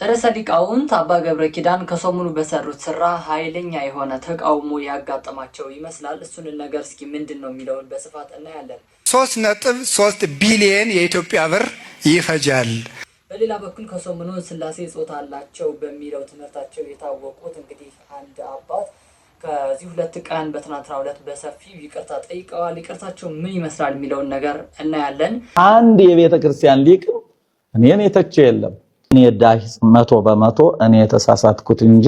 ርዕሰ ሊቃውንት አባ ገብረ ኪዳን ከሰሞኑ በሰሩት ስራ ኃይለኛ የሆነ ተቃውሞ ያጋጠማቸው ይመስላል። እሱን ነገር እስኪ ምንድነው የሚለውን በስፋት እናያለን። 3.3 ቢሊዮን የኢትዮጵያ ብር ይፈጃል። በሌላ በኩል ከሰሞኑ ስላሴ ጾታ አላቸው በሚለው ትምህርታቸው የታወቁት እንግዲህ አንድ አባት ከዚህ 2 ቀን በትናንትናው ዕለት በሰፊው ይቅርታ ጠይቀዋል። ይቅርታቸው ምን ይመስላል የሚለውን ነገር እናያለን። አንድ የቤተ ክርስቲያን ሊቅ እኔን የተቸ የለም። እኔ ዳሂስ 100% እኔ የተሳሳትኩት እንጂ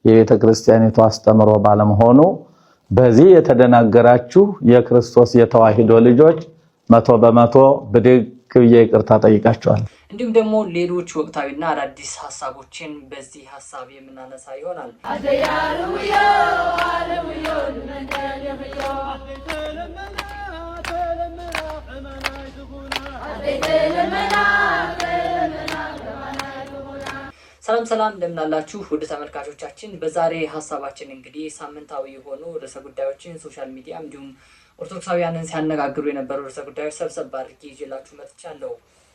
የቤተ ክርስቲያኒቱ አስተምሮ ባለመሆኑ በዚህ የተደናገራችሁ የክርስቶስ የተዋሂዶ ልጆች 100% ብድግ ብዬ ይቅርታ ጠይቃቸዋል። እንዲሁም ደግሞ ሌሎች ወቅታዊና አዳዲስ ሐሳቦችን በዚህ ሐሳብ የምናነሳ ይሆናል። ሰላም እንደምን አላችሁ ውድ ተመልካቾቻችን። በዛሬ ሐሳባችን እንግዲህ ሳምንታዊ የሆኑ ርዕሰ ጉዳዮችን ሶሻል ሚዲያ እንዲሁም ኦርቶዶክሳውያንን ሲያነጋግሩ የነበሩ ርዕሰ ጉዳዮች ሰብሰብ አድርጌ ይዤላችሁ መጥቻለሁ።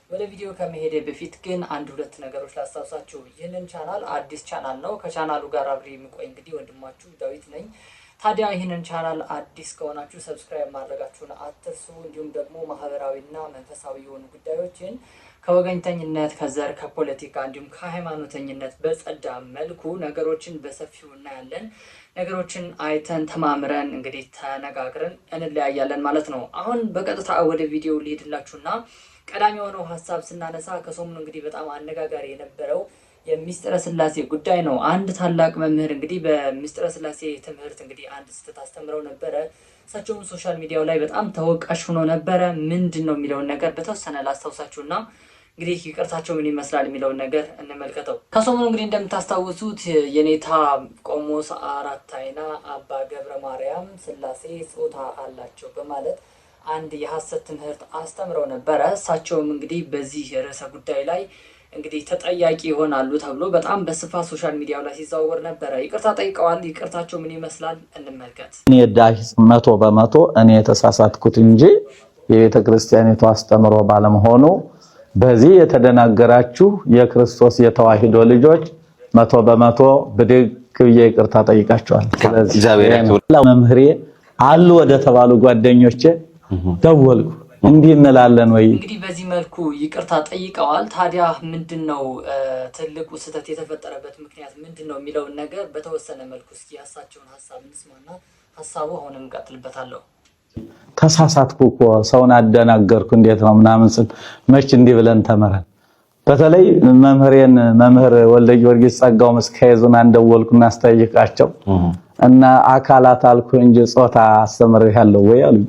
ወደ ቪዲዮ ከመሄድ በፊት ግን አንድ ሁለት ነገሮች ላስታውሳችሁ። ይህንን ቻናል አዲስ ቻናል ነው። ከቻናሉ ጋር አብሬ የሚቆይ እንግዲህ ወንድማችሁ ዳዊት ነኝ። ታዲያ ይህንን ቻናል አዲስ ከሆናችሁ ሰብስክራይብ ማድረጋችሁን አትርሱ። እንዲሁም ደግሞ ማህበራዊና መንፈሳዊ የሆኑ ጉዳዮችን ከወገኝተኝነት፣ ከዘር፣ ከፖለቲካ እንዲሁም ከሃይማኖተኝነት በጸዳ መልኩ ነገሮችን በሰፊው እናያለን። ነገሮችን አይተን ተማምረን እንግዲህ ተነጋግረን እንለያያለን ማለት ነው። አሁን በቀጥታ ወደ ቪዲዮ ልሄድላችሁና ቀዳሚ የሆነው ሐሳብ ስናነሳ ከሰሞኑ እንግዲህ በጣም አነጋጋሪ የነበረው የሚስጥረ ስላሴ ጉዳይ ነው። አንድ ታላቅ መምህር እንግዲህ በሚስጥረ ስላሴ ትምህርት እንግዲህ አንድ ስህተት አስተምረው ነበረ። እሳቸውም ሶሻል ሚዲያው ላይ በጣም ተወቃሽ ሆኖ ነበረ። ምንድን ነው የሚለውን ነገር በተወሰነ ላስታውሳችሁና እንግዲህ ይቅርታቸው ምን ይመስላል የሚለውን ነገር እንመልከተው። ከሰሞኑ እንግዲህ እንደምታስታውሱት የኔታ ቆሞስ አራት አይና አባ ገብረ ማርያም ስላሴ ጾታ አላቸው በማለት አንድ የሐሰት ትምህርት አስተምረው ነበረ። እሳቸውም እንግዲህ በዚህ ርዕሰ ጉዳይ ላይ እንግዲህ ተጠያቂ ይሆናሉ ተብሎ በጣም በስፋት ሶሻል ሚዲያው ላይ ሲዘዋወር ነበረ። ይቅርታ ጠይቀዋል። ይቅርታቸው ምን ይመስላል እንመልከት። እኔ ዳሂስ 100% እኔ የተሳሳትኩት እንጂ የቤተ ክርስቲያኒቱ አስተምሮ ባለመሆኑ በዚህ የተደናገራችሁ የክርስቶስ የተዋሂዶ ልጆች 100% ብድግ ብዬ ይቅርታ ጠይቃቸዋል። ስለዚህ እግዚአብሔር መምህሬ አሉ ወደ ተባሉ ጓደኞቼ ደወልኩ። እንዲህ እንላለን ወይ እንግዲህ በዚህ መልኩ ይቅርታ ጠይቀዋል። ታዲያ ምንድነው ትልቁ ስህተት የተፈጠረበት ምክንያት ምንድነው የሚለውን ነገር በተወሰነ መልኩ እስኪ ያሳቸውን ሐሳብ እንስማና ሐሳቡ አሁንም ቀጥልበታለሁ። ተሳሳትኩ እኮ ሰውን አደናገርኩ እንዴት ነው ምናምን ስል መች እንዲህ ብለን ተመረን። በተለይ መምህር ወልደ ጊዮርጊስ ጸጋው መስከይዙን አንደወልኩና አስተያየቃቸው እና አካላት አልኩ እንጂ ጾታ አስተምሬያለሁ ወይ አሉኝ።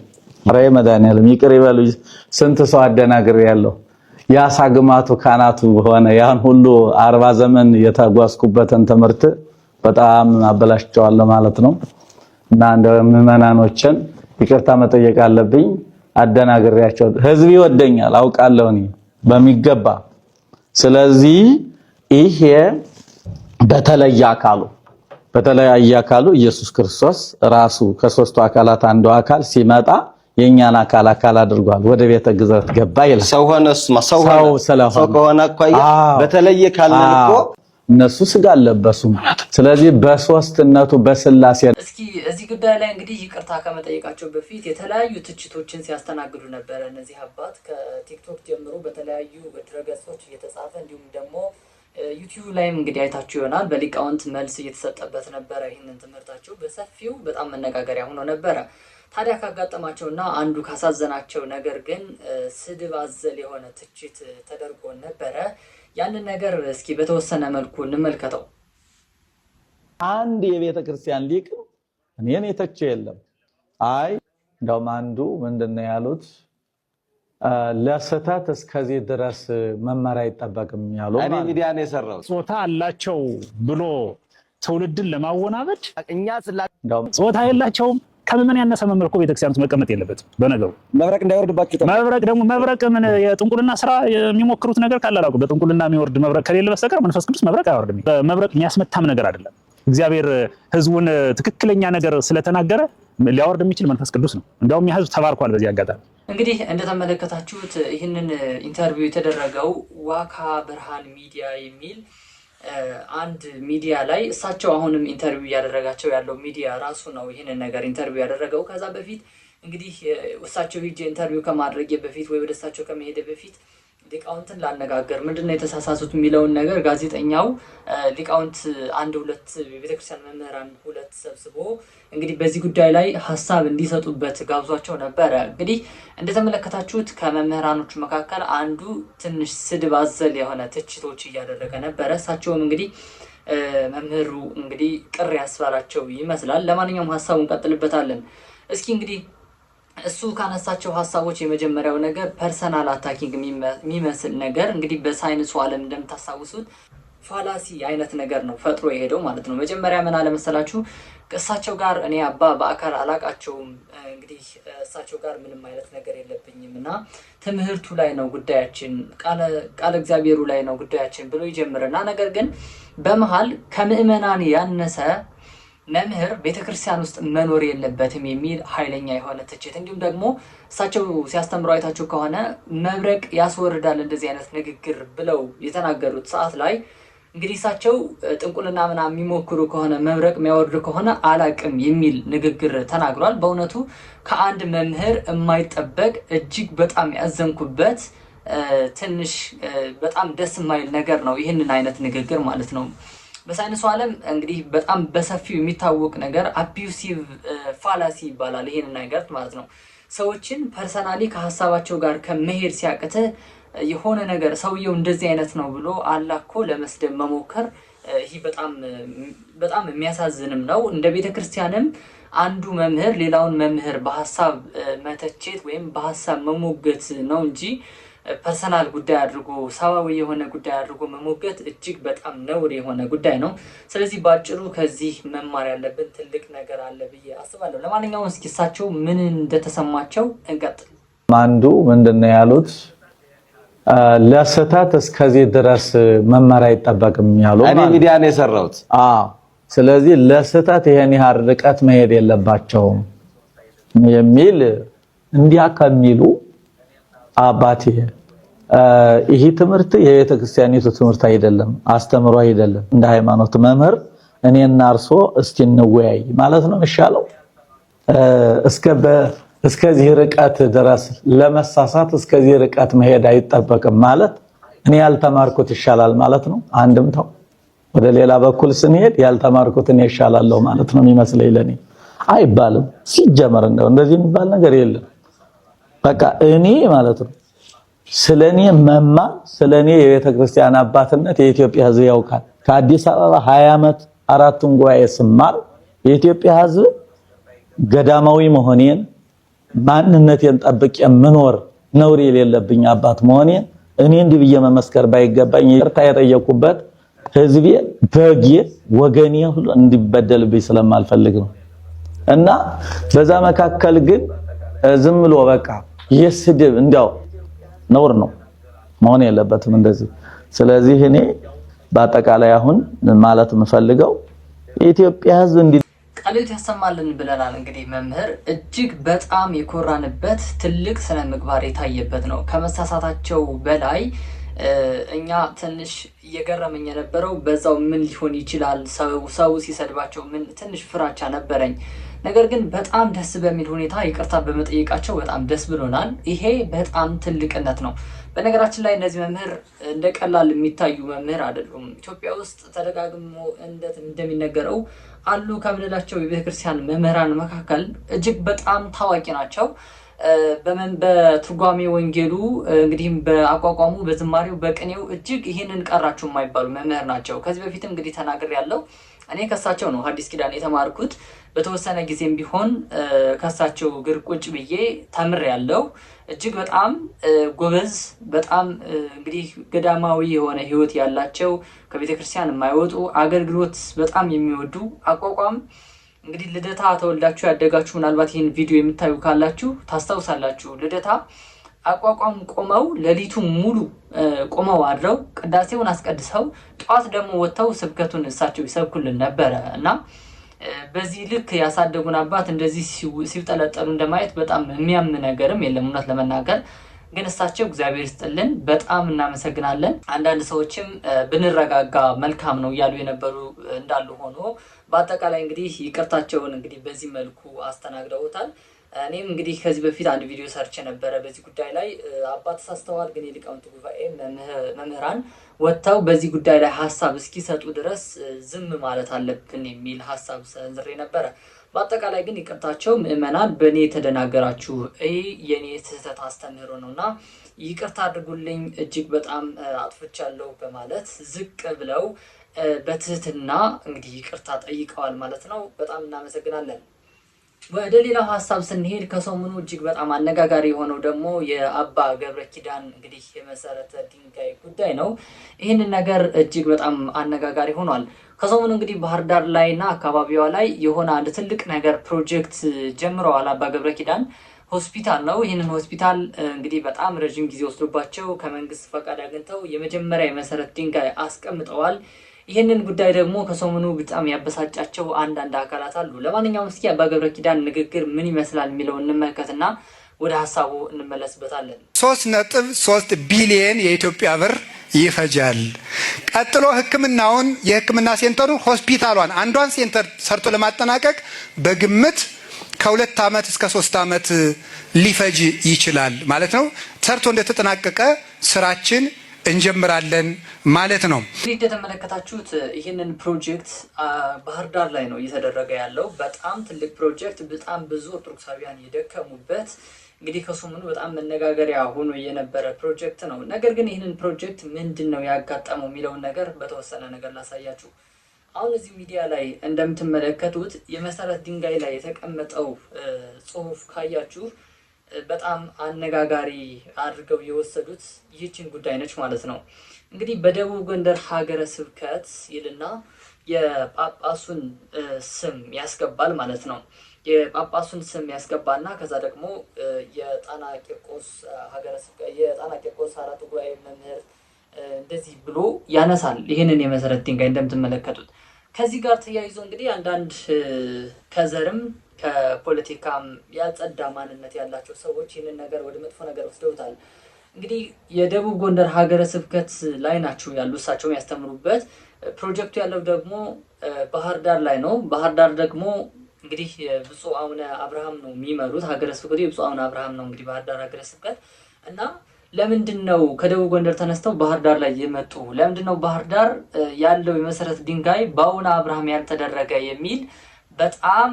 ኧረ መድኃኒዓለም ይቅር ይበሉኝ፣ ስንት ሰው አደናግሬያለሁ። ያሳግማቱ ካናቱ ሆነ ያን ሁሉ 40 ዘመን የተጓዝኩበትን ትምህርት በጣም አበላሽቸዋለሁ ማለት ነው። እና እንደ ምዕመናኖችን ይቅርታ መጠየቅ አለብኝ። አደናግሬያቸው ህዝብ ይወደኛል አውቃለሁ እኔ በሚገባ። ስለዚህ ይሄ በተለየ አካሉ ኢየሱስ ክርስቶስ ራሱ ከሶስቱ አካላት አንዱ አካል ሲመጣ የኛን አካል አድርጓል። ወደ ቤተ ግዝረት ገባ ይላል። ሰው ከሆነ አኳያ በተለየ ካልን እኮ እነሱ ስጋ አለበሱም። ስለዚህ በሶስትነቱ በስላሴ እስኪ እዚህ ጉዳይ ላይ እንግዲህ ይቅርታ ከመጠየቃቸው በፊት የተለያዩ ትችቶችን ሲያስተናግዱ ነበር። እነዚህ አባት ከቲክቶክ ጀምሮ በተለያዩ ድረገጾች እየተጻፈ እንዲሁም ደግሞ ዩቲዩብ ላይም እንግዲህ አይታችሁ ይሆናል በሊቃውንት መልስ እየተሰጠበት ነበረ። ይህንን ትምህርታቸው በሰፊው በጣም መነጋገሪያ ሆኖ ነበረ። ታዲያ ካጋጠማቸውና አንዱ ካሳዘናቸው ነገር ግን ስድብ አዘል የሆነ ትችት ተደርጎ ነበረ። ያንን ነገር እስኪ በተወሰነ መልኩ እንመልከተው። አንድ የቤተ ክርስቲያን ሊቅ እኔን የተቸ የለም። አይ እንደውም አንዱ ምንድነው ያሉት ለስተት እስከዚህ ድረስ መመሪያ ይጠበቅም ያለው እኔ ሚዲያ ነው የሰራው ጾታ አላቸው ብሎ ትውልድን ለማወናበድ እኛ ጾታ የላቸውም ከምን ያነሰ መምህር እኮ ቤተክርስቲያኑ መቀመጥ የለበትም። በነገሩ መብረቅ እንዳይወርድባችሁ መብረቅ ምን የጥንቁልና ስራ የሚሞክሩት ነገር ካላላቁ በጥንቁልና የሚወርድ መብረቅ ከሌለ በስተቀር መንፈስ ቅዱስ መብረቅ አይወርድም። መብረቅ የሚያስመታም ነገር አይደለም። እግዚአብሔር ህዝቡን ትክክለኛ ነገር ስለተናገረ ሊያወርድ የሚችል መንፈስ ቅዱስ ነው። እንደውም ያ ህዝብ ተባርኳል በዚህ አጋጣሚ። እንግዲህ እንደተመለከታችሁት ይህንን ኢንተርቪው የተደረገው ዋካ ብርሃን ሚዲያ የሚል አንድ ሚዲያ ላይ እሳቸው አሁንም ኢንተርቪው እያደረጋቸው ያለው ሚዲያ ራሱ ነው ይህንን ነገር ኢንተርቪው ያደረገው። ከዛ በፊት እንግዲህ እሳቸው ሂጄ ኢንተርቪው ከማድረግ በፊት ወይ ወደ እሳቸው ከመሄድ በፊት ሊቃውንትን ላነጋገር ምንድነው የተሳሳቱት የሚለውን ነገር ጋዜጠኛው ሊቃውንት አንድ ሁለት ቤተክርስቲያን መምህራን ሁለት ሰብስቦ እንግዲህ በዚህ ጉዳይ ላይ ሐሳብ እንዲሰጡበት ጋብዟቸው ነበረ። እንግዲህ እንደተመለከታችሁት ከመምህራኖቹ መካከል አንዱ ትንሽ ስድብ አዘል የሆነ ትችቶች እያደረገ ነበረ። እሳቸውም እንግዲህ መምህሩ እንግዲህ ቅር ያስባላቸው ይመስላል። ለማንኛውም ሐሳቡን እንቀጥልበታለን። እስኪ እንግዲህ እሱ ካነሳቸው ሐሳቦች የመጀመሪያው ነገር ፐርሰናል አታኪንግ የሚመስል ነገር እንግዲህ በሳይንሱ ዓለም እንደምታስታውሱት ፋላሲ አይነት ነገር ነው ፈጥሮ የሄደው ማለት ነው። መጀመሪያ ምን አለ መሰላችሁ ከእሳቸው ጋር እኔ አባ በአካል አላቃቸውም፣ እንግዲህ እሳቸው ጋር ምንም አይነት ነገር የለብኝም እና ትምህርቱ ላይ ነው ጉዳያችን፣ ቃለ እግዚአብሔሩ ላይ ነው ጉዳያችን ብሎ ይጀምርና ነገር ግን በመሃል ከምዕመናን ያነሰ መምህር ቤተክርስቲያን ውስጥ መኖር የለበትም የሚል ኃይለኛ የሆነ ትችት፣ እንዲሁም ደግሞ እሳቸው ሲያስተምሩ አይታችሁ ከሆነ መብረቅ ያስወርዳል እንደዚህ አይነት ንግግር ብለው የተናገሩት ሰዓት ላይ እንግዲህ እሳቸው ጥንቁልና ምናምን የሚሞክሩ ከሆነ መብረቅ የሚያወርድ ከሆነ አላቅም የሚል ንግግር ተናግሯል። በእውነቱ ከአንድ መምህር የማይጠበቅ እጅግ በጣም ያዘንኩበት ትንሽ በጣም ደስ የማይል ነገር ነው ይህንን አይነት ንግግር ማለት ነው። በሳይንሱ ዓለም እንግዲህ በጣም በሰፊው የሚታወቅ ነገር አቢዩሲቭ ፋላሲ ይባላል። ይሄንን ነገር ማለት ነው ሰዎችን ፐርሰናሊ ከሀሳባቸው ጋር ከመሄድ ሲያቅተ የሆነ ነገር ሰውየው እንደዚህ አይነት ነው ብሎ አላኮ ለመስደብ መሞከር ይህ በጣም የሚያሳዝንም ነው። እንደ ቤተክርስቲያንም አንዱ መምህር ሌላውን መምህር በሐሳብ መተቸት ወይም በሐሳብ መሞገት ነው እንጂ ፐርሰናል ጉዳይ አድርጎ ሰዋዊ የሆነ ጉዳይ አድርጎ መሞገት እጅግ በጣም ነውር የሆነ ጉዳይ ነው። ስለዚህ ባጭሩ ከዚህ መማር ያለብን ትልቅ ነገር አለ ብዬ አስባለሁ። ለማንኛውም እስኪ እሳቸው ምን እንደተሰማቸው እንቀጥል። አንዱ ምንድነው ያሉት ለስህተት እስከዚህ ድረስ መማር አይጠበቅም ያሉ እኔ ሚዲያ ነው የሰራሁት። ስለዚህ ለስህተት ይሄን ያህል ርቀት መሄድ የለባቸውም የሚል እንዲያ ከሚሉ አባቴ ይሄ ትምህርት የቤተ ክርስቲያኒቱ ትምህርት አይደለም፣ አስተምሮ አይደለም። እንደ ሃይማኖት መምህር እኔና እርሶ እስቲ እንወያይ ማለት ነው የሚሻለው። እስከዚህ ርቀት ድረስ ለመሳሳት እስከዚህ ርቀት መሄድ አይጠበቅም ማለት እኔ ያልተማርኩት ይሻላል ማለት ነው። አንድምታው ወደ ሌላ በኩል ስንሄድ ያልተማርኩት እኔ ይሻላለሁ ማለት ነው የሚመስለኝ። ለኔ አይባልም ሲጀመር እንደዚህ የሚባል ነገር የለም። በቃ እኔ ማለት ነው ስለኔ መማር ስለኔ የቤተ ክርስቲያን አባትነት የኢትዮጵያ ሕዝብ ያውቃል። ከአዲስ አበባ 20 ዓመት አራቱን ጉባኤ ስማር የኢትዮጵያ ሕዝብ ገዳማዊ መሆኔን ማንነቴን ጠብቄ ምኖር ነውር የሌለብኝ አባት መሆኔን እኔ እንዲህ ብዬ መመስከር ባይገባኝ ይቅርታ የጠየቁበት ሕዝቤ በጌ ወገኔ ሁሉ እንዲበደልብኝ ስለማልፈልግ ነው። እና በዛ መካከል ግን ዝም ብሎ በቃ የስድብ እንዲያው ነውር ነው መሆን የለበትም እንደዚህ። ስለዚህ እኔ በአጠቃላይ አሁን ማለት የምፈልገው የኢትዮጵያ ሕዝብ ቃልዮት ያሰማልን ብለናል። እንግዲህ መምህር እጅግ በጣም የኮራንበት ትልቅ ስነ ምግባር የታየበት ነው። ከመሳሳታቸው በላይ እኛ ትንሽ እየገረመኝ የነበረው በዛው ምን ሊሆን ይችላል ሰው ሲሰድባቸው ምን ትንሽ ፍራቻ ነበረኝ። ነገር ግን በጣም ደስ በሚል ሁኔታ ይቅርታ በመጠየቃቸው በጣም ደስ ብሎናል። ይሄ በጣም ትልቅነት ነው። በነገራችን ላይ እነዚህ መምህር እንደ ቀላል የሚታዩ መምህር አይደሉም። ኢትዮጵያ ውስጥ ተደጋግሞ እንደሚነገረው አሉ ከምንላቸው የቤተክርስቲያን መምህራን መካከል እጅግ በጣም ታዋቂ ናቸው። በትርጓሜ ወንጌሉ እንግዲህም በአቋቋሙ በዝማሬው በቅኔው እጅግ ይህንን ቀራችሁ የማይባሉ መምህር ናቸው። ከዚህ በፊትም እንግዲህ ተናግሬያለሁ። እኔ ከሳቸው ነው ሐዲስ ኪዳን የተማርኩት። በተወሰነ ጊዜም ቢሆን ከሳቸው እግር ቁጭ ብዬ ተምሬያለሁ። እጅግ በጣም ጎበዝ፣ በጣም እንግዲህ ገዳማዊ የሆነ ሕይወት ያላቸው ከቤተክርስቲያን የማይወጡ አገልግሎት በጣም የሚወዱ አቋቋም እንግዲህ ልደታ ተወልዳችሁ ያደጋችሁ ምናልባት ይህን ቪዲዮ የምታዩ ካላችሁ ታስታውሳላችሁ። ልደታ አቋቋም ቆመው ሌሊቱ ሙሉ ቆመው አድረው ቅዳሴውን አስቀድሰው ጠዋት ደግሞ ወጥተው ስብከቱን እሳቸው ይሰብኩልን ነበረ እና በዚህ ልክ ያሳደጉን አባት እንደዚህ ሲውጠለጠሉ እንደማየት በጣም የሚያም ነገርም የለም እውነት ለመናገር። ግን እሳቸው እግዚአብሔር ይስጥልን በጣም እናመሰግናለን። አንዳንድ ሰዎችም ብንረጋጋ መልካም ነው እያሉ የነበሩ እንዳሉ ሆኖ በአጠቃላይ እንግዲህ ይቅርታቸውን እንግዲህ በዚህ መልኩ አስተናግደውታል። እኔም እንግዲህ ከዚህ በፊት አንድ ቪዲዮ ሰርች ነበረ በዚህ ጉዳይ ላይ አባት ተሳስተዋል፣ ግን የሊቃውንት ጉባኤ መምህራን ወጥተው በዚህ ጉዳይ ላይ ሀሳብ እስኪሰጡ ድረስ ዝም ማለት አለብን የሚል ሀሳብ ሰንዝሬ ነበረ። በአጠቃላይ ግን ይቅርታቸው ምዕመናን በእኔ የተደናገራችሁ ይህ የእኔ ስህተት አስተምህሮ ነውና ይቅርታ አድርጉልኝ፣ እጅግ በጣም አጥፍቻለሁ በማለት ዝቅ ብለው በትህትና እንግዲህ ይቅርታ ጠይቀዋል ማለት ነው። በጣም እናመሰግናለን። ወደ ሌላው ሀሳብ ስንሄድ ከሰሞኑ እጅግ በጣም አነጋጋሪ የሆነው ደግሞ የአባ ገብረ ኪዳን እንግዲህ የመሰረተ ድንጋይ ጉዳይ ነው። ይህንን ነገር እጅግ በጣም አነጋጋሪ ሆኗል። ከሰሞኑ እንግዲህ ባህር ዳር ላይና አካባቢዋ ላይ የሆነ አንድ ትልቅ ነገር ፕሮጀክት ጀምረዋል። አባ ገብረ ኪዳን ሆስፒታል ነው። ይህንን ሆስፒታል እንግዲህ በጣም ረዥም ጊዜ ወስዶባቸው ከመንግስት ፈቃድ አግኝተው የመጀመሪያ የመሰረት ድንጋይ አስቀምጠዋል። ይህንን ጉዳይ ደግሞ ከሰሞኑ በጣም ያበሳጫቸው አንዳንድ አካላት አሉ። ለማንኛውም እስኪ አባ ገብረ ኪዳን ንግግር ምን ይመስላል የሚለው እንመልከትና ወደ ሀሳቡ እንመለስበታለን። 3.3 ቢሊየን የኢትዮጵያ ብር ይፈጃል። ቀጥሎ ሕክምናውን የሕክምና ሴንተሩን ሆስፒታሏን አንዷን ሴንተር ሰርቶ ለማጠናቀቅ በግምት ከ2 ዓመት እስከ 3 ዓመት ሊፈጅ ይችላል ማለት ነው። ሰርቶ እንደተጠናቀቀ ስራችን እንጀምራለን ማለት ነው። እንግዲህ እንደተመለከታችሁት ይህንን ፕሮጀክት ባህር ዳር ላይ ነው እየተደረገ ያለው። በጣም ትልቅ ፕሮጀክት፣ በጣም ብዙ ኦርቶዶክሳውያን የደከሙበት እንግዲህ ከሰሞኑ በጣም መነጋገሪያ ሆኖ የነበረ ፕሮጀክት ነው። ነገር ግን ይህንን ፕሮጀክት ምንድን ነው ያጋጠመው የሚለውን ነገር በተወሰነ ነገር ላሳያችሁ። አሁን እዚህ ሚዲያ ላይ እንደምትመለከቱት የመሰረት ድንጋይ ላይ የተቀመጠው ጽሑፍ ካያችሁ በጣም አነጋጋሪ አድርገው የወሰዱት ይህችን ጉዳይ ነች ማለት ነው። እንግዲህ በደቡብ ጎንደር ሀገረ ስብከት ይልና የጳጳሱን ስም ያስገባል ማለት ነው። የጳጳሱን ስም ያስገባና ከዛ ደግሞ የጣና ቂርቆስ ሀገረ ስብከት የጣና ቂርቆስ አራቱ ጉባኤ መምህር እንደዚህ ብሎ ያነሳል ይህንን የመሰረት ድንጋይ እንደምትመለከቱት። ከዚህ ጋር ተያይዞ እንግዲህ አንዳንድ ከዘርም ከፖለቲካም ያልጸዳ ማንነት ያላቸው ሰዎች ይህንን ነገር ወደ መጥፎ ነገር ወስደውታል። እንግዲህ የደቡብ ጎንደር ሀገረ ስብከት ላይ ናቸው ያሉ እሳቸው ያስተምሩበት። ፕሮጀክቱ ያለው ደግሞ ባህር ዳር ላይ ነው። ባህር ዳር ደግሞ እንግዲህ ብፁዕ አቡነ አብርሃም ነው የሚመሩት ሀገረ ስብከቱ። የብፁዕ አቡነ አብርሃም ነው እንግዲህ ባህር ዳር ሀገረ ስብከት እና ለምንድን ነው ከደቡብ ጎንደር ተነስተው ባህር ዳር ላይ የመጡ? ለምንድን ነው ባህር ዳር ያለው የመሰረት ድንጋይ በአቡነ አብርሃም ያልተደረገ የሚል በጣም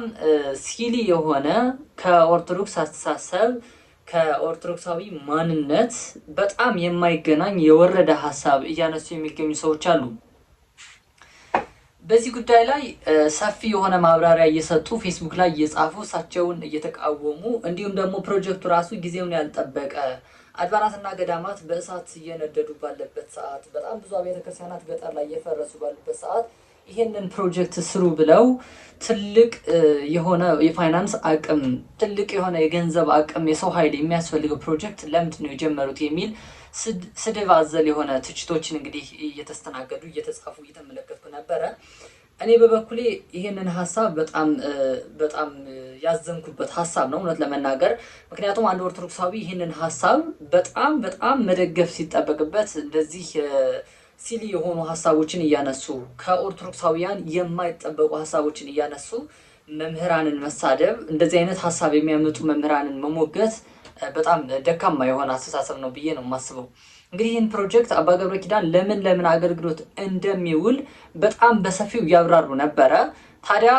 ሲሊ የሆነ ከኦርቶዶክስ አስተሳሰብ ከኦርቶዶክሳዊ ማንነት በጣም የማይገናኝ የወረደ ሀሳብ እያነሱ የሚገኙ ሰዎች አሉ። በዚህ ጉዳይ ላይ ሰፊ የሆነ ማብራሪያ እየሰጡ ፌስቡክ ላይ እየጻፉ እሳቸውን እየተቃወሙ እንዲሁም ደግሞ ፕሮጀክቱ ራሱ ጊዜውን ያልጠበቀ አድባራትና ገዳማት በእሳት እየነደዱ ባለበት ሰዓት፣ በጣም ብዙ አብያተ ክርስቲያናት ገጠር ላይ እየፈረሱ ባሉበት ሰዓት ይሄንን ፕሮጀክት ስሩ ብለው ትልቅ የሆነ የፋይናንስ አቅም፣ ትልቅ የሆነ የገንዘብ አቅም፣ የሰው ኃይል የሚያስፈልገው ፕሮጀክት ለምንድን ነው የጀመሩት የሚል ስድብ አዘል የሆነ ትችቶችን እንግዲህ እየተስተናገዱ እየተጻፉ እየተመለከትኩ ነበረ። እኔ በበኩሌ ይሄንን ሀሳብ በጣም ያዘንኩበት ሀሳብ ነው እውነት ለመናገር። ምክንያቱም አንድ ኦርቶዶክሳዊ ይህንን ሀሳብ በጣም መደገፍ ሲጠበቅበት እንደዚህ ሲሊ የሆኑ ሀሳቦችን እያነሱ ከኦርቶዶክሳውያን የማይጠበቁ ሀሳቦችን እያነሱ መምህራንን መሳደብ፣ እንደዚህ አይነት ሀሳብ የሚያመጡ መምህራንን መሞገት በጣም ደካማ የሆነ አስተሳሰብ ነው ብዬ ነው የማስበው። እንግዲህ ይህን ፕሮጀክት አባ ገብረ ኪዳን ለምን አገልግሎት እንደሚውል በጣም በሰፊው እያብራሩ ነበረ። ታዲያ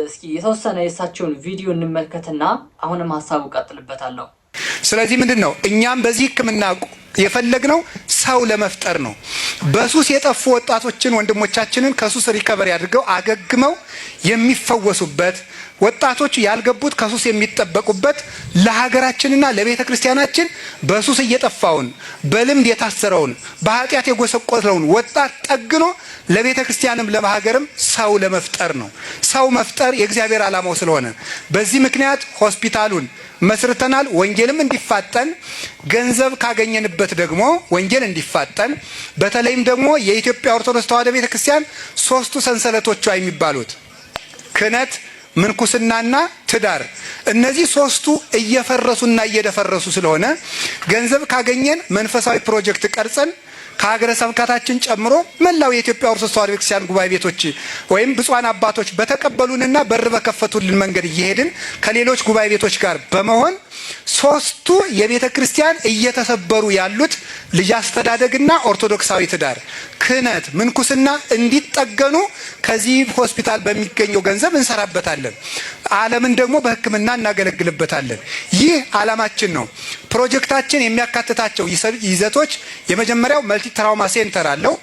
እስኪ የተወሰነ የእሳቸውን ቪዲዮ እንመልከትና አሁንም ሀሳቡ ቀጥልበታለሁ። ስለዚህ ምንድን ነው እኛም በዚህ ሕክምና የፈለግነው ሰው ለመፍጠር ነው። በሱስ የጠፉ ወጣቶችን ወንድሞቻችንን ከሱስ ሪከቨሪ አድርገው አገግመው የሚፈወሱበት፣ ወጣቶች ያልገቡት ከሱስ የሚጠበቁበት፣ ለሀገራችንና ለቤተ ክርስቲያናችን በሱስ እየጠፋውን በልምድ የታሰረውን በኃጢአት የጎሰቆለውን ወጣት ጠግኖ ለቤተ ክርስቲያንም ለሀገርም ሰው ለመፍጠር ነው። ሰው መፍጠር የእግዚአብሔር ዓላማው ስለሆነ በዚህ ምክንያት ሆስፒታሉን መስርተናል። ወንጌልም እንዲፋጠን ገንዘብ ካገኘንበት ደግሞ ወንጌል እንዲፋጠን፣ በተለይም ደግሞ የኢትዮጵያ ኦርቶዶክስ ተዋሕዶ ቤተክርስቲያን ሶስቱ ሰንሰለቶቿ የሚባሉት ክህነት፣ ምንኩስናና ትዳር እነዚህ ሶስቱ እየፈረሱና እየደፈረሱ ስለሆነ ገንዘብ ካገኘን መንፈሳዊ ፕሮጀክት ቀርጸን ከሀገረ ስብከታችን ጨምሮ መላው የኢትዮጵያ ኦርቶዶክስ ተዋሕዶ ቤተክርስቲያን ጉባኤ ቤቶች ወይም ብፁዓን አባቶች በተቀበሉንና በር በከፈቱልን መንገድ እየሄድን ከሌሎች ጉባኤ ቤቶች ጋር በመሆን ሶስቱ የቤተ ክርስቲያን እየተሰበሩ ያሉት ልጅ አስተዳደግና ኦርቶዶክሳዊ ትዳር፣ ክህነት፣ ምንኩስና እንዲጠገኑ ከዚህ ሆስፒታል በሚገኘው ገንዘብ እንሰራበታለን። ዓለምን ደግሞ በሕክምና እናገለግልበታለን። ይህ ዓላማችን ነው። ፕሮጀክታችን የሚያካትታቸው ይዘቶች የመጀመሪያው መልቲ ትራውማ ሴንተር አለው።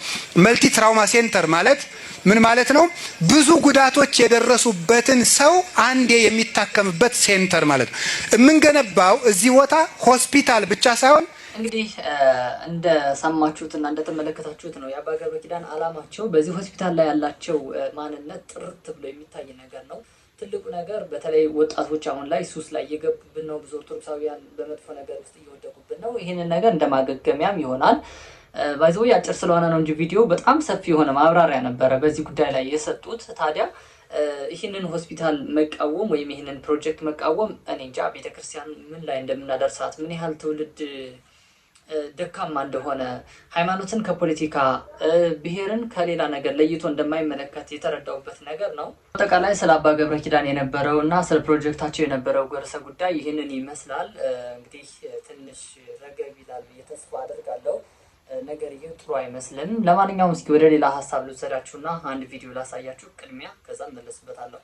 መልቲ ትራውማ ሴንተር ማለት ምን ማለት ነው? ብዙ ጉዳቶች የደረሱበትን ሰው አንዴ የሚታከምበት ሴንተር ማለት ነው። የምንገነባው እዚህ ቦታ ሆስፒታል ብቻ ሳይሆን እንግዲህ እንደሰማችሁትና እንደተመለከታችሁት ነው የአባ ገብረ ኪዳን ዓላማቸው። በዚህ ሆስፒታል ላይ ያላቸው ማንነት ጥርት ብሎ የሚታይ ነገር ነው። ትልቁ ነገር በተለይ ወጣቶች አሁን ላይ ሱስ ላይ እየገቡብን ነው። ብዙ ኦርቶዶክሳውያን በመጥፎ ነገር ውስጥ እየወደቁብን ነው። ይህንን ነገር እንደማገገሚያም ይሆናል። ባይዘው አጭር ስለሆነ ነው እንጂ ቪዲዮ በጣም ሰፊ የሆነ ማብራሪያ ነበረ በዚህ ጉዳይ ላይ የሰጡት። ታዲያ ይህንን ሆስፒታል መቃወም ወይም ይህንን ፕሮጀክት መቃወም እኔ እንጃ ቤተክርስቲያን ምን ላይ እንደምናደርሳት ምን ያህል ትውልድ ደካማ እንደሆነ ሃይማኖትን ከፖለቲካ ብሔርን ከሌላ ነገር ለይቶ እንደማይመለከት የተረዳውበት ነገር ነው። አጠቃላይ ስለ አባ ገብረ ኪዳን የነበረው እና ስለ ፕሮጀክታቸው የነበረው ርዕሰ ጉዳይ ይህንን ይመስላል። እንግዲህ ትንሽ ረገብ ይላል ብዬ ተስፋ አደርጋለሁ። ነገር ይህ ጥሩ አይመስልም። ለማንኛውም እስኪ ወደ ሌላ ሀሳብ ልውሰዳችሁና አንድ ቪዲዮ ላሳያችሁ ቅድሚያ፣ ከዛ መለስበታለሁ።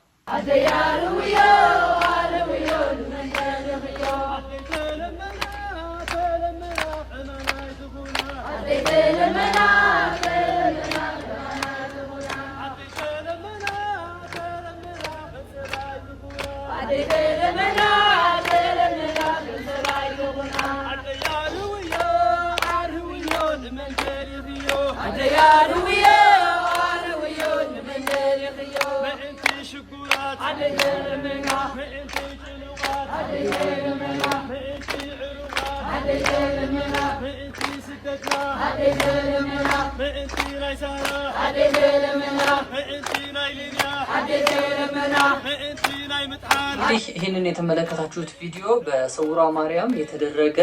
እንግዲህ ይህንን የተመለከታችሁት ቪዲዮ በስውሯ ማርያም የተደረገ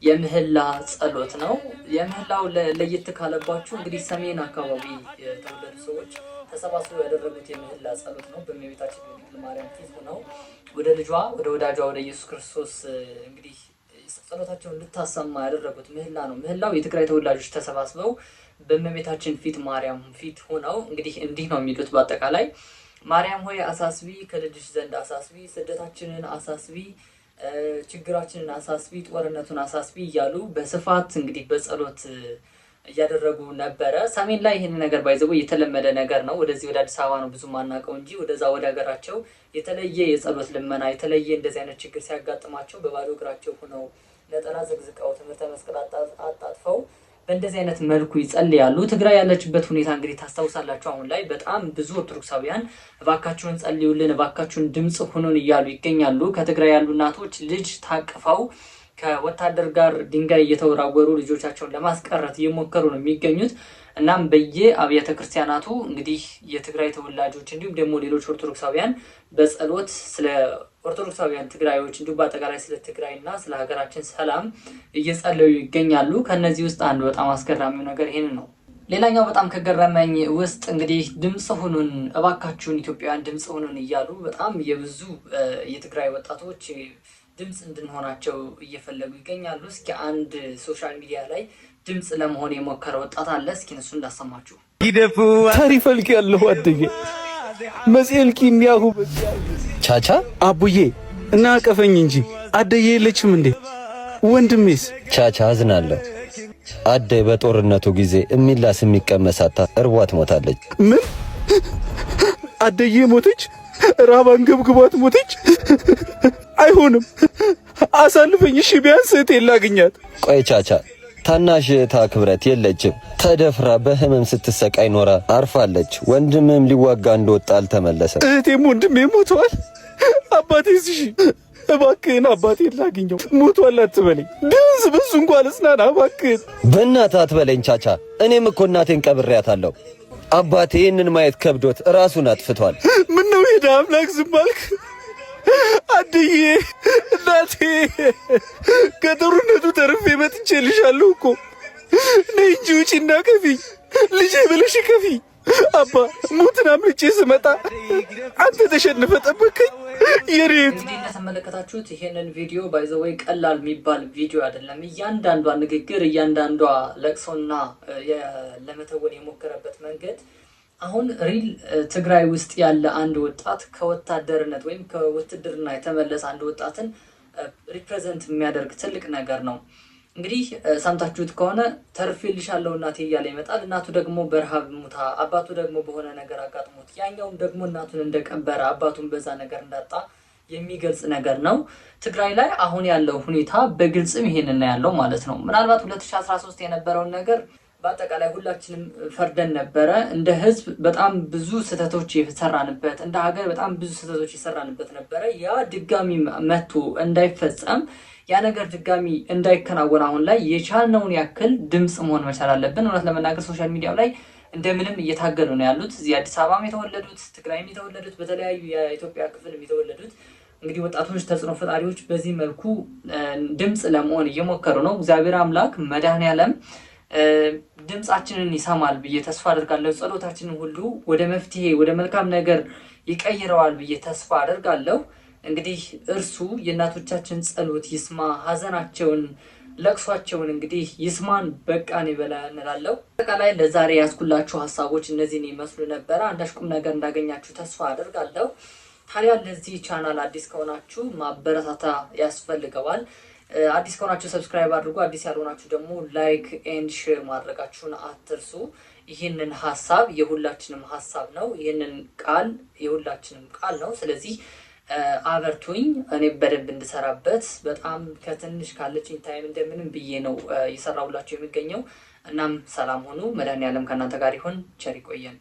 የምህላ ጸሎት ነው። የምህላው ለየት ካለባችሁ እንግዲህ ሰሜን አካባቢ የተወለዱ ሰዎች ተሰባስበው ያደረጉት የምህላ ጸሎት ነው። በእመቤታችን ድንግል ማርያም ፊት ሆነው ወደ ልጇ ወደ ወዳጇ ወደ ኢየሱስ ክርስቶስ እንግዲህ ጸሎታቸውን እንድታሰማ ያደረጉት ምህላ ነው። ምህላው የትግራይ ተወላጆች ተሰባስበው በእመቤታችን ፊት ማርያም ፊት ሆነው እንግዲህ እንዲህ ነው የሚሉት በአጠቃላይ ማርያም ሆይ አሳስቢ፣ ከልጅሽ ዘንድ አሳስቢ፣ ስደታችንን አሳስቢ፣ ችግራችንን አሳስቢ፣ ጦርነቱን አሳስቢ እያሉ በስፋት እንግዲህ በጸሎት እያደረጉ ነበረ። ሰሜን ላይ ይህን ነገር ባይዘው የተለመደ ነገር ነው። ወደዚህ ወደ አዲስ አበባ ነው ብዙ ማናውቀው እንጂ ወደዛ ወደ ሀገራቸው የተለየ የጸሎት ልመና የተለየ እንደዚህ አይነት ችግር ሲያጋጥማቸው በባዶ እግራቸው ሆነው ነጠላ ዘግዝቀው ትምህርተ መስቀል አጣጥፈው በእንደዚህ አይነት መልኩ ይጸልያሉ። ትግራይ ያለችበት ሁኔታ እንግዲህ ታስታውሳላችሁ። አሁን ላይ በጣም ብዙ ኦርቶዶክሳውያን እባካችሁን ጸልዩልን፣ እባካችሁን ድምጽ ሁኑን እያሉ ይገኛሉ። ከትግራይ ያሉ እናቶች ልጅ ታቅፈው ከወታደር ጋር ድንጋይ እየተወራወሩ ልጆቻቸውን ለማስቀረት እየሞከሩ ነው የሚገኙት። እናም በየአብያተ ክርስቲያናቱ እንግዲህ የትግራይ ተወላጆች እንዲሁም ደግሞ ሌሎች ኦርቶዶክሳውያን በጸሎት ስለ ኦርቶዶክሳውያን ትግራዮች እንዲሁም በአጠቃላይ ስለ ትግራይና ስለ ሀገራችን ሰላም እየጸለዩ ይገኛሉ። ከነዚህ ውስጥ አንዱ በጣም አስገራሚው ነገር ይሄን ነው። ሌላኛው በጣም ከገረመኝ ውስጥ እንግዲህ ድምጽ ሁኑን፣ እባካችሁን ኢትዮጵያውያን ድምጽ ሁኑን እያሉ በጣም የብዙ የትግራይ ወጣቶች ድምጽ እንድንሆናቸው እየፈለጉ ይገኛሉ። እስኪ አንድ ሶሻል ሚዲያ ላይ ድምጽ ለመሆን የሞከረ ወጣት አለ። እስኪ እሱ እንዳሰማችሁ ይደፉ ታሪፈልክ ያለው አደገ መስልኪን ያሁ ቻቻ አቡዬ እና አቀፈኝ እንጂ አደየ የለችም እንዴ? ወንድሜስ? ቻቻ አዝናለሁ። አደይ በጦርነቱ ጊዜ እሚላስ የሚቀመሳታ እርቧት ሞታለች። ምን? አደየ ሞተች? ራብ አንገብግቧት ሞተች? አይሆንም፣ አሳልፈኝ። እሺ ቢያንስ እህቴን ላግኛት። ቆይ ቻቻ፣ ታናሽ እህታ ክብረት የለችም። ተደፍራ በህመም ስትሰቃይ ኖራ አርፋለች። ወንድምም ሊዋጋ እንደወጣ አልተመለሰም። እህቴም ወንድሜም ሞተዋል። አባቴስ? እሺ እባክህን አባቴን ላግኘው። ሞቷል አትበለኝ፣ ቢያንስ በሱ እንኳን እጽናና እባክህን። በእናትህ አትበለኝ ቻቻ፣ እኔም እኮ እናቴን ቀብሬያታለሁ። አባቴ ይህንን ማየት ከብዶት ራሱን አጥፍቷል። ምን ነው ይሄ አምላክ ዝም አልክ። አድዬ እናቴ ከጦርነቱ ተርፌ መጥቼልሻለሁ እኮ ነይ እንጂ ውጪና ከፊኝ ልጄ ብለሽ ከፊኝ። አባ ሞትን አምልጬ ስመጣ አንተ ተሸንፈ ጠበቀኝ። የሬት እንግዲህ እንደተመለከታችሁት ይሄንን ቪዲዮ ባይዘወይ ቀላል የሚባል ቪዲዮ አይደለም። እያንዳንዷ ንግግር፣ እያንዳንዷ ለቅሶና ለመተወን የሞከረበት መንገድ አሁን ሪል ትግራይ ውስጥ ያለ አንድ ወጣት ከወታደርነት ወይም ከውትድርና የተመለሰ አንድ ወጣትን ሪፕሬዘንት የሚያደርግ ትልቅ ነገር ነው። እንግዲህ ሰምታችሁት ከሆነ ተርፌልሻለሁ እናቴ እያለ ይመጣል። እናቱ ደግሞ በረሃብ ሙታ፣ አባቱ ደግሞ በሆነ ነገር አጋጥሞት፣ ያኛውም ደግሞ እናቱን እንደቀበረ አባቱን በዛ ነገር እንዳጣ የሚገልጽ ነገር ነው። ትግራይ ላይ አሁን ያለው ሁኔታ በግልጽም ይሄንን ያለው ማለት ነው። ምናልባት 2013 የነበረውን ነገር በአጠቃላይ ሁላችንም ፈርደን ነበረ። እንደ ህዝብ በጣም ብዙ ስህተቶች የሰራንበት፣ እንደ ሀገር በጣም ብዙ ስህተቶች የሰራንበት ነበረ። ያ ድጋሚ መጥቶ እንዳይፈጸም፣ ያ ነገር ድጋሚ እንዳይከናወን አሁን ላይ የቻልነውን ያክል ድምፅ መሆን መቻል አለብን። እውነት ለመናገር ሶሻል ሚዲያው ላይ እንደምንም እየታገሉ ነው ያሉት። እዚህ አዲስ አበባም የተወለዱት፣ ትግራይም የተወለዱት፣ በተለያዩ የኢትዮጵያ ክፍልም የተወለዱት እንግዲህ ወጣቶች፣ ተጽዕኖ ፈጣሪዎች በዚህ መልኩ ድምፅ ለመሆን እየሞከሩ ነው። እግዚአብሔር አምላክ መድኃኔዓለም ድምፃችንን ይሰማል ብዬ ተስፋ አደርጋለሁ። ጸሎታችንን ሁሉ ወደ መፍትሄ ወደ መልካም ነገር ይቀይረዋል ብዬ ተስፋ አደርጋለሁ። እንግዲህ እርሱ የእናቶቻችን ጸሎት ይስማ፣ ሀዘናቸውን ለቅሷቸውን እንግዲህ ይስማን፣ በቃን ይበላ እንላለሁ። አጠቃላይ ለዛሬ ያስኩላችሁ ሀሳቦች እነዚህን ይመስሉ ነበረ። አንዳች ቁም ነገር እንዳገኛችሁ ተስፋ አደርጋለሁ። ታዲያ ለዚህ ቻናል አዲስ ከሆናችሁ ማበረታታ ያስፈልገዋል። አዲስ ከሆናችሁ ሰብስክራይብ አድርጉ። አዲስ ያልሆናችሁ ደግሞ ላይክ ኤንድ ሼር ማድረጋችሁን አትርሱ። ይህንን ሀሳብ የሁላችንም ሀሳብ ነው። ይህንን ቃል የሁላችንም ቃል ነው። ስለዚህ አበርቱኝ፣ እኔ በደንብ እንድሰራበት። በጣም ከትንሽ ካለችኝ ታይም እንደምንም ብዬ ነው እየሰራሁላችሁ የሚገኘው። እናም ሰላም ሁኑ። መድኃኔዓለም ከእናንተ ጋር ይሁን። ቸር ይቆየን።